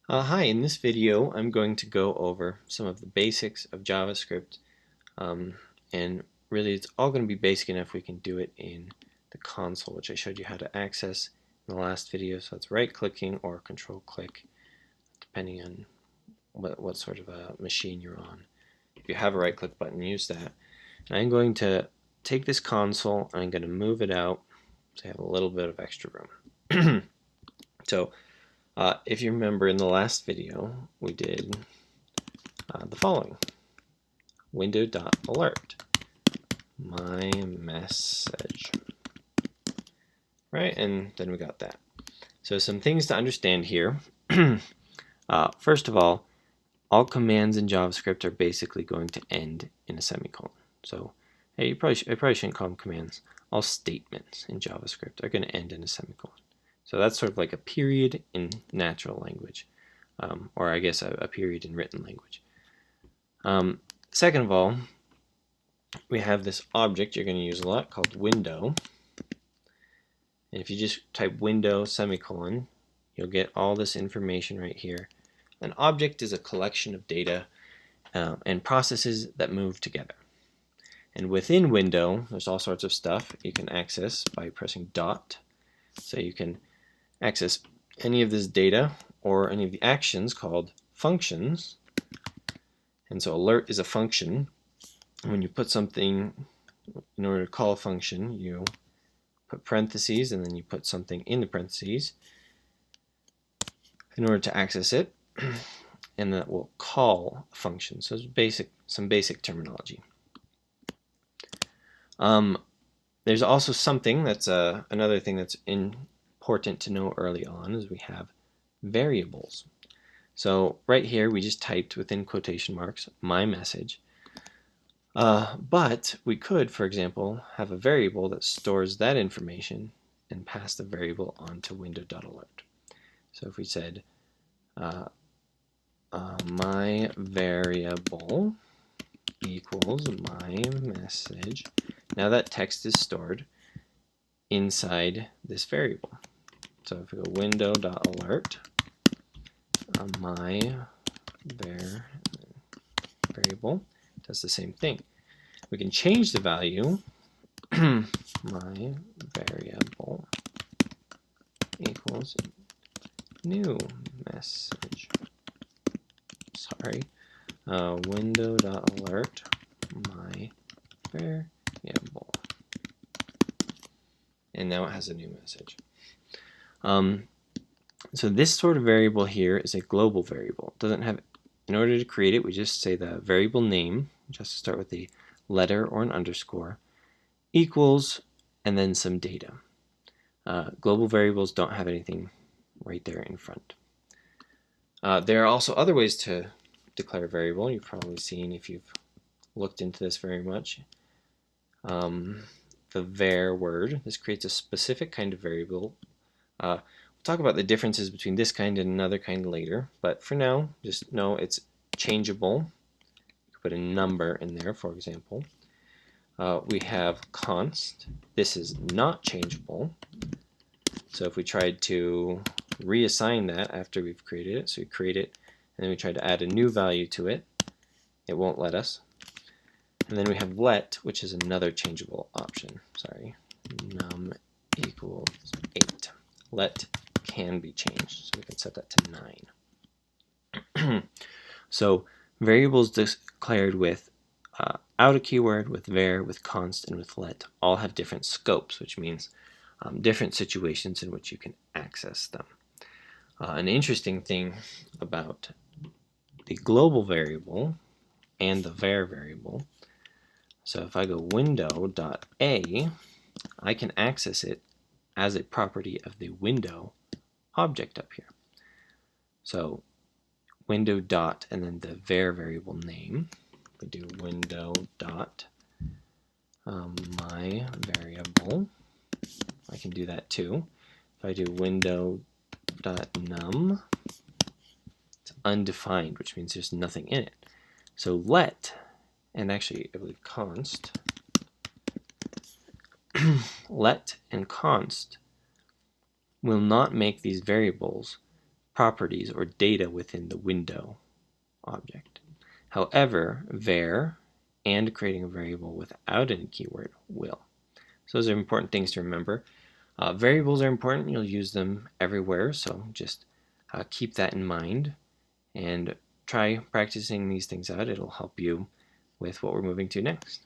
Hi, in this video I'm going to go over some of the basics of JavaScript, and really it's all going to be basic enough we can do it in the console, which I showed you how to access in the last video. So it's right clicking or control click depending on what sort of a machine you're on. If you have a right click button, use that. And I'm going to take this console and I'm going to move it out so I have a little bit of extra room. So if you remember in the last video we did the following: window.alert, my message, right? And then we got that. So some things to understand here. First of all commands in JavaScript are basically going to end in a semicolon. So hey, I probably shouldn't call them commands. All statements in JavaScript are going to end in a semicolon. So that's sort of like a period in natural language, or I guess a period in written language. Second of all, we have this object you're going to use a lot called window. And if you just type window semicolon, you'll get all this information right here. An object is a collection of data and processes that move together. And within window, there's all sorts of stuff you can access by pressing dot. So you can access any of this data or any of the actions called functions. And so alert is a function. When you put something, in order to call a function, you put parentheses and then you put something in the parentheses in order to access it, and that will call a function. So it's some basic terminology. There's also something that's another thing that's important to know early on is we have variables. So right here we just typed within quotation marks my message, but we could, for example, have a variable that stores that information and pass the variable onto window.alert. So if we said my variable equals my message, now that text is stored inside this variable. So if we go window.alert, my variable does the same thing. We can change the value. My variable equals new message. Sorry. Window.alert, my variable. And now it has a new message. So this sort of variable here is a global variable. It doesn't have, in order to create it, we just say the variable name, which has to start with a letter or an underscore, equals, and then some data. Global variables don't have anything right there in front. There are also other ways to declare a variable. You've probably seen if you've looked into this very much. The var word. This creates a specific kind of variable. We'll talk about the differences between this kind and another kind later, but for now, just know it's changeable. You can put a number in there, for example. We have const. This is not changeable. So if we tried to reassign that after we've created it, so we create it, and then we try to add a new value to it, it won't let us. And then we have let, which is another changeable option. Sorry, num equals 8. Let can be changed, so we can set that to 9. So variables declared with out a keyword, with var, with const, and with let all have different scopes, which means different situations in which you can access them. An interesting thing about the global variable and the var variable, so if I go window.a, I can access it as a property of the window object up here. So window dot and then the var variable name. We do window dot my variable. I can do that too. If I do window dot num, it's undefined, which means there's nothing in it. So let, and actually I believe const, let and const will not make these variables properties or data within the window object. However, var and creating a variable without any keyword will. So those are important things to remember. Variables are important. You'll use them everywhere, so just keep that in mind and try practicing these things out. It'll help you with what we're moving to next.